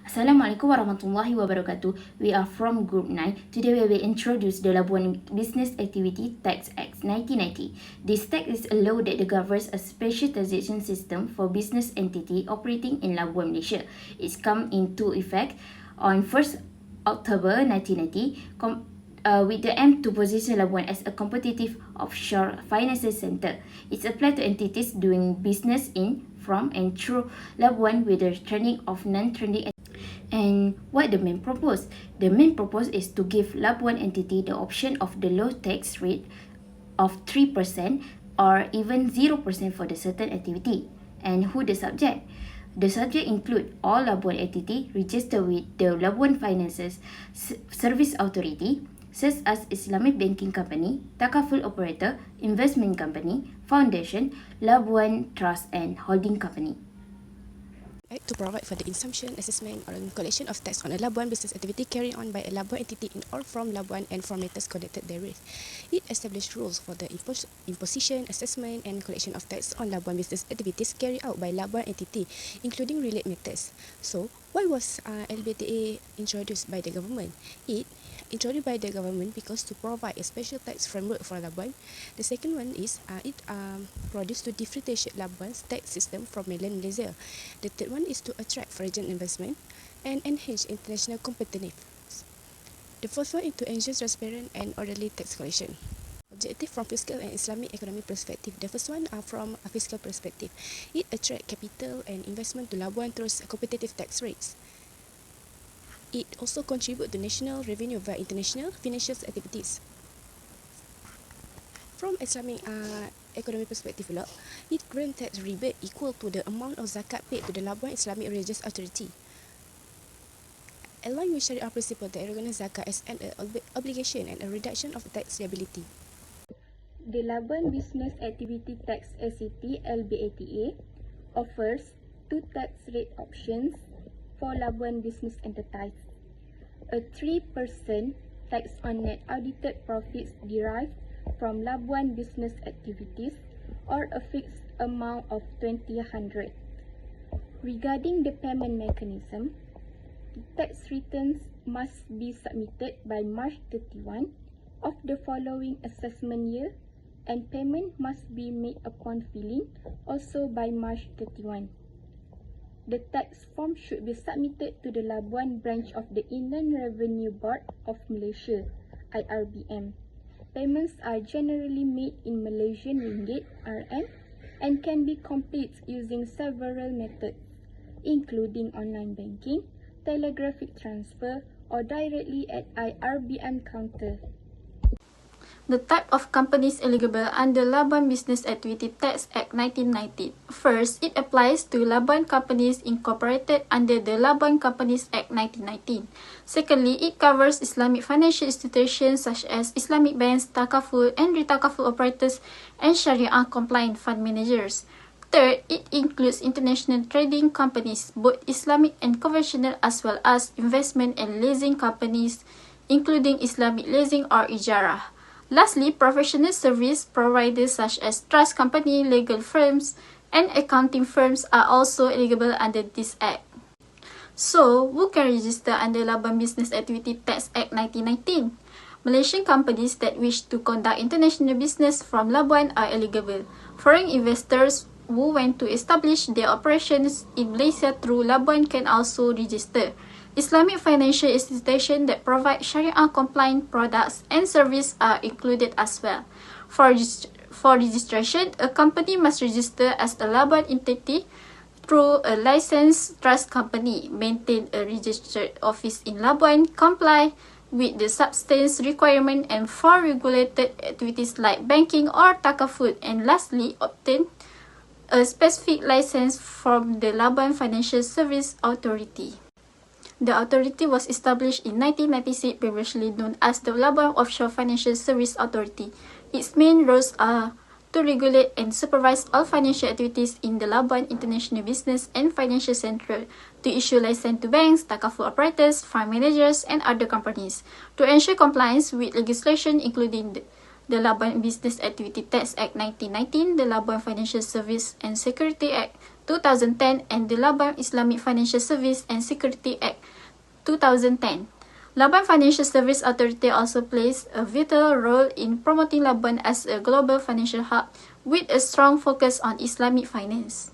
Assalamualaikum warahmatullahi wabarakatuh. We are from Group 9. Today we will introduce the Labuan Business Activity Tax Act 1990. This tax is a law that governs a special taxation system for business entity operating in Labuan, Malaysia. It's come into effect on 1st October 1990 with the aim to position Labuan as a competitive offshore financial center. It's applied to entities doing business in, from and through Labuan with the trending of non-trending. And what the main purpose? The main purpose is to give Labuan entity the option of the low tax rate of 3% or even 0% for the certain activity. And who the subject? The subject include all Labuan entity registered with the Labuan Finances Service Authority, such as Islamic Banking Company, Takaful Operator, Investment Company, Foundation, Labuan Trust and Holding Company. To provide for the assumption, assessment, or collection of tax on a Labuan business activity carried on by a Labuan entity in or from Labuan and from matters connected therewith. It established rules for the imposition, assessment, and collection of tax on Labuan business activities carried out by Labuan entity, including related matters. So, why was LBTA introduced by the government? It introduced by the government because to provide a special tax framework for Labuan. The second one is it produced to differentiate Labuan's tax system from mainland Malaysia. The third one is to attract foreign investment and enhance international competitiveness. The fourth one is to ensure transparent and orderly tax collection. Objective from fiscal and Islamic economic perspective. The first one are from a fiscal perspective. It attract capital and investment to Labuan through competitive tax rates. It also contribute to national revenue via international financial activities. From Islamic economic perspective pula, it grant tax rebate equal to the amount of zakat paid to the Labuan Islamic Religious Authority. Aligned with Sharia principle that recognize zakat as an obligation and a reduction of tax liability. The Labuan Business Activity Tax ACT LBATA offers two tax rate options for Labuan business enterprise. A 3% tax on net audited profits derived from Labuan business activities or a fixed amount of 2000. Regarding the payment mechanism, the tax returns must be submitted by March 31 of the following assessment year and payment must be made upon filing also by March 31. The tax form should be submitted to the Labuan branch of the Inland Revenue Board of Malaysia, IRBM. Payments are generally made in Malaysian Ringgit, RM, and can be completed using several methods, including online banking, telegraphic transfer, or directly at IRBM counter. The type of companies eligible under Labuan Business Activity Tax Act 1990. First, it applies to Labuan companies incorporated under the Labuan Companies Act 1919. Secondly, it covers Islamic financial institutions such as Islamic banks, Takaful and Retakaful operators, and Sharia-compliant fund managers. Third, it includes international trading companies, both Islamic and conventional, as well as investment and leasing companies, including Islamic leasing or ijarah. Lastly, professional service providers such as trust company, legal firms, and accounting firms are also eligible under this act. So, who can register under Labuan Business Activity Tax Act 1919? Malaysian companies that wish to conduct international business from Labuan are eligible. Foreign investors who want to establish their operations in Malaysia through Labuan can also register. Islamic financial institutions that provide Sharia-compliant products and services are included as well. For registration, a company must register as a Labuan entity through a licensed trust company, maintain a registered office in Labuan, comply with the substance requirement, and for regulated activities like banking or takaful, and lastly, obtain a specific license from the Labuan Financial Service Authority. The authority was established in 1996, previously known as the Labuan Offshore Financial Service Authority. Its main roles are to regulate and supervise all financial activities in the Labuan International Business and Financial Center, to issue license to banks, takaful operators, fund managers, and other companies, to ensure compliance with legislation including the Labuan Business Activity Tax Act 1919, the Labuan Financial Service and Security Act 2010 and the Labuan Islamic Financial Service and Security Act 2010. Labuan Financial Service Authority also plays a vital role in promoting Labuan as a global financial hub with a strong focus on Islamic finance.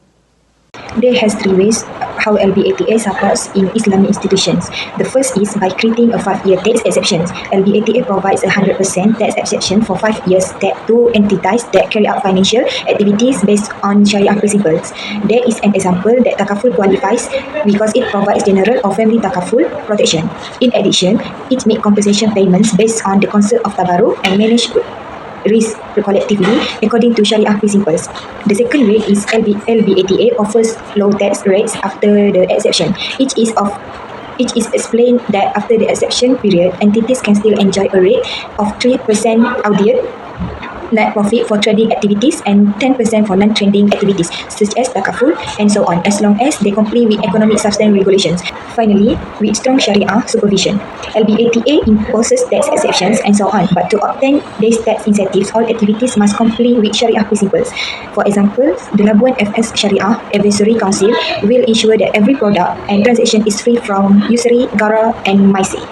There has three ways how LBATA supports in Islamic institutions. The first is by creating a 5-year tax exception. LBATA provides a 100% tax exception for 5 years to entities that carry out financial activities based on Sharia principles. There is an example that takaful qualifies because it provides general or family takaful protection. In addition, it makes compensation payments based on the concept of tabarruk and manage risk collectively according to Sharia principles. The second way is LBATA offers low tax rates after the exception. It is explained that after the exception period, entities can still enjoy a rate of 3% audit net profit for trading activities and 10% for non-trading activities such as takaful and so on, as long as they comply with economic substance regulations. Finally, with strong Sharia supervision, LBATA imposes tax exceptions and so on, but to obtain these tax incentives, all activities must comply with Sharia principles. For example, the Labuan FS Sharia Advisory Council will ensure that every product and transaction is free from usury, gharar and maisi.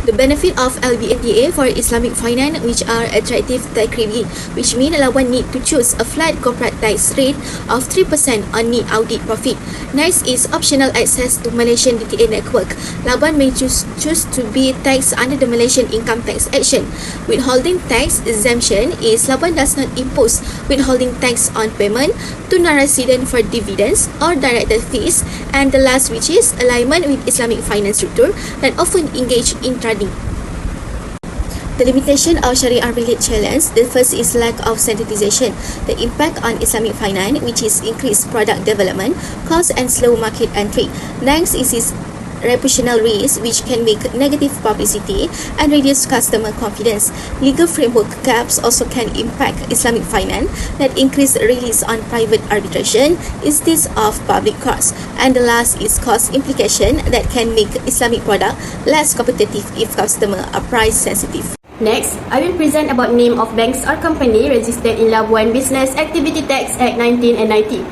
The benefit of LBATA for Islamic finance, which are attractive tax relief, which mean Labuan need to choose a flat corporate tax rate of 3% on net audit profit. Next is optional access to Malaysian DTA network. Labuan may choose to be taxed under the Malaysian Income Tax Action. Withholding tax exemption is Labuan does not impose withholding tax on payment to non-resident for dividends or directed fees. And the last, which is alignment with Islamic finance structure that often engage in trading. The limitation of Sharia-related challenge, the first is lack of standardization. The impact on Islamic finance, which is increased product development, cost and slow market entry. Next is its reputational risk, which can make negative publicity and reduce customer confidence. Legal framework gaps also can impact Islamic finance that increase release on private arbitration instead of public courts. And the last is cost implication that can make Islamic product less competitive if customers are price sensitive. Next, I will present about name of banks or company registered in Labuan Business Activity Tax Act 1990.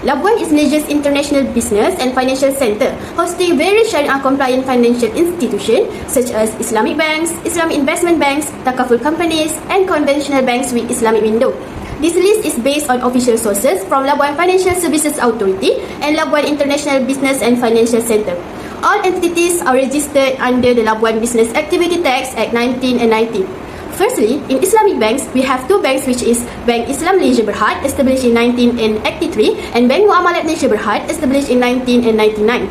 Labuan is Malaysia's international business and financial centre, hosting various Sharia-compliant financial institutions such as Islamic banks, Islamic investment banks, takaful companies, and conventional banks with Islamic window. This list is based on official sources from Labuan Financial Services Authority and Labuan International Business and Financial Centre. All entities are registered under the Labuan Business Activity Tax Act 1990. Firstly, in Islamic banks, we have two banks, which is Bank Islam Malaysia Berhad, established in 1983, and Bank Muamalat Malaysia Berhad, established in 1999.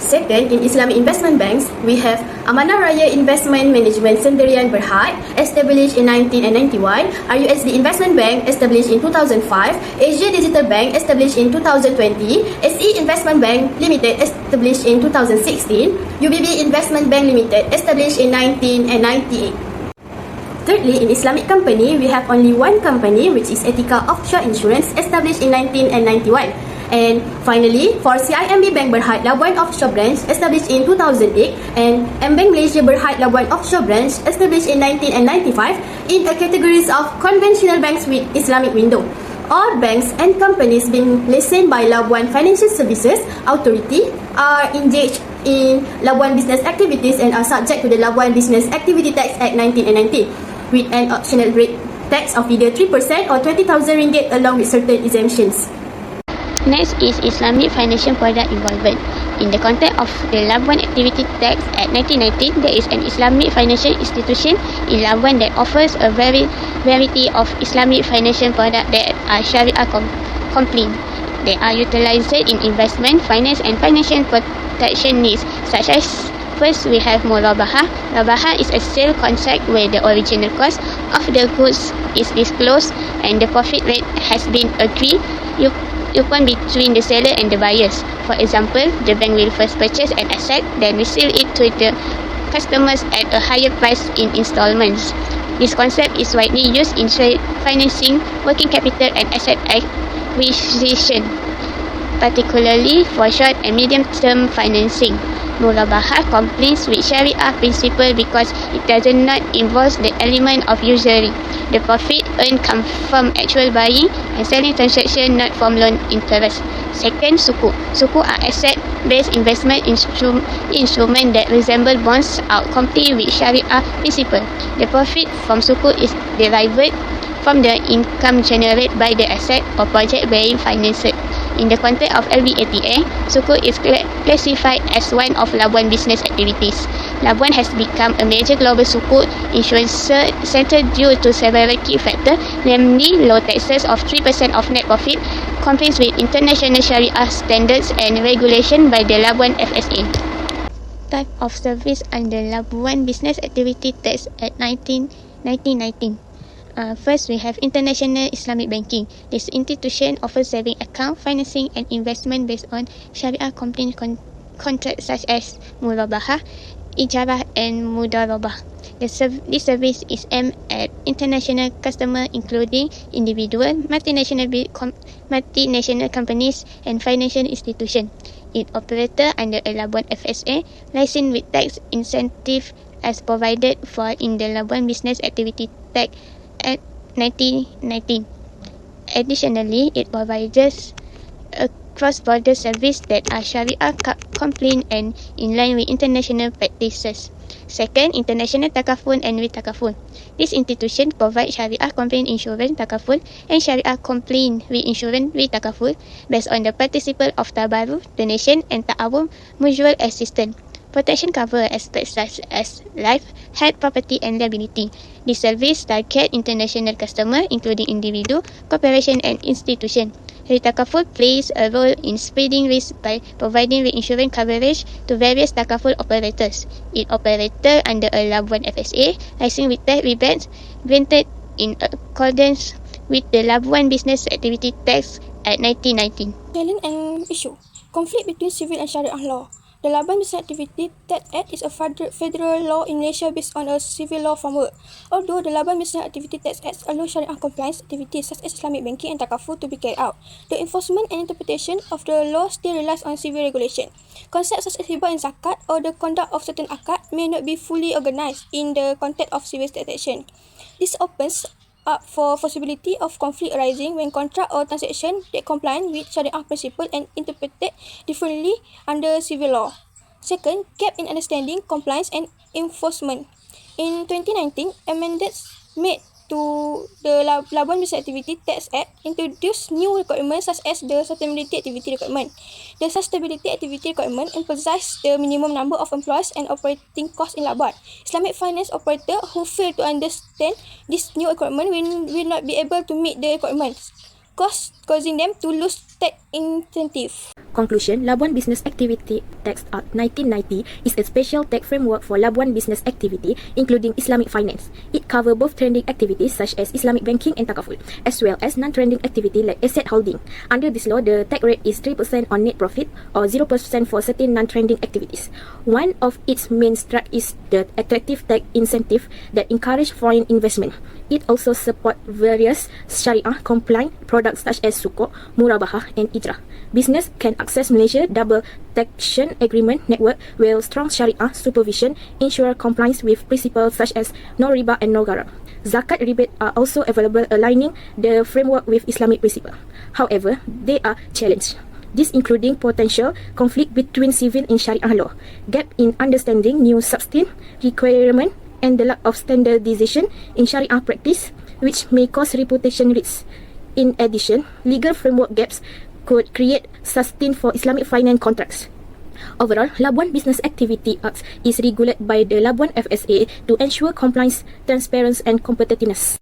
Second, in Islamic investment banks, we have Amanah Raya Investment Management Sendirian Berhad, established in 1991, RUSD Investment Bank, established in 2005, Asia Digital Bank, established in 2020, SE Investment Bank Limited, established in 2016, UBB Investment Bank Limited, established in 1998. Thirdly, in Islamic company, we have only one company, which is Etika Offshore Insurance, established in 1991. And finally, for CIMB Bank Berhad Labuan Offshore Branch, established in 2008, and M-Bank Malaysia Berhad Labuan Offshore Branch, established in 1995, in the categories of conventional banks with Islamic window. All banks and companies being licensed by Labuan Financial Services Authority are engaged in Labuan business activities and are subject to the Labuan Business Activity Tax Act 1990. With an optional rate tax of either 3% or 20,000 ringgit along with certain exemptions. Next is Islamic financial product involvement. In the context of the Labuan Activity Tax Act 1990, there is an Islamic financial institution in Labuan that offers a variety of Islamic financial products that are Sharia compliant. They are utilized in investment, finance and financial protection needs, such as first, we have murabahah. Murabahah is a sale contract where the original cost of the goods is disclosed and the profit rate has been agreed upon between the seller and the buyers. For example, the bank will first purchase an asset, then resell it to the customers at a higher price in installments. This concept is widely used in financing, working capital and asset acquisition, particularly for short and medium-term financing. Murabahah complies with Sharia principle because it does not involve the element of usury. The profit earned comes from actual buying and selling transaction, not from loan interest. Second, suku. Suku are asset-based investment instrument that resemble bonds are comply with Sharia principle. The profit from suku is derived from the income generated by the asset or project being financed. In the context of LBATA, suku is classified as one of Labuan business activities. Labuan has become a major global suku insurance center due to several key factors, namely low taxes of 3% of net profit, compliance with international Sharia standards and regulation by the Labuan FSA. Type of service under Labuan Business Activity Tax Act 1919. First, we have International Islamic Banking. This institution offers saving account, financing and investment based on Sharia compliant contracts such as Murabahah, Ijarah and Mudarabah. This service is aimed at international customers including individual, multinational companies and financial institutions. It operates under a Labuan FSA license with tax incentive as provided for in the Labuan Business Activity Tax Act 1919. Additionally, it provides a cross-border service that are Sharia compliant and in line with international practices. Second, International Takaful and Witakaful. This institution provides Sharia compliant insurance takaful and Sharia compliant reinsurance witakaful based on the principle of tabarruk, donation and ta'awun mutual assistance. Protection cover aspects such as life, health, property and liability. This service targets international customers including individual, corporation and institution. Takaful plays a role in spreading risk by providing reinsurance coverage to various takaful operators. It operates under a Labuan FSA license with tax rebates granted in accordance with the Labuan Business Activity Tax Act 1919. Challenge and issue. Conflict between civil and Sharia law. The Labuan Business Activity Tax Act is a federal law in Malaysia based on a civil law framework. Although the Labuan Business Activity Tax Act allows Sharia compliance activities such as Islamic banking and takaful to be carried out, the enforcement and interpretation of the law still relies on civil regulation. Concepts such as hibah and zakat or the conduct of certain akad may not be fully organised in the context of civil taxation. This opens up for possibility of conflict arising when contract or transaction that comply with Sharia principle and interpreted differently under civil law. Second, gap in understanding, compliance and enforcement. In 2019, amendments made to the Labuan Business Activity Tax Act introduced new requirements such as the Sustainability Activity Requirement. The Sustainability Activity Requirement emphasizes the minimum number of employees and operating costs in Labuan. Islamic finance operators who fail to understand this new requirement will not be able to meet the requirements, causing them to lose tax incentive. Conclusion, Labuan Business Activity Tax Act 1990 is a special tax framework for Labuan business activity, including Islamic finance. It covers both trending activities such as Islamic banking and takaful, as well as non-trending activity like asset holding. Under this law, the tax rate is 3% on net profit or 0% for certain non-trending activities. One of its main strengths is the attractive tax incentive that encourage foreign investment. It also supports various Sharia-compliant products such as sukuk, murabahah and ijrah. Business can access Malaysia double taxation agreement network where strong Sharia supervision ensure compliance with principles such as no riba and no gharar. Zakat rebate are also available, aligning the framework with Islamic principle. However, they are challenged. This including potential conflict between civil and Sharia law, gap in understanding new substance requirement, and the lack of standardization in Sharia practice, which may cause reputation risks. In addition, legal framework gaps could create sustain for Islamic finance contracts. Overall, Labuan Business Activity Act is regulated by the Labuan FSA to ensure compliance, transparency and competitiveness.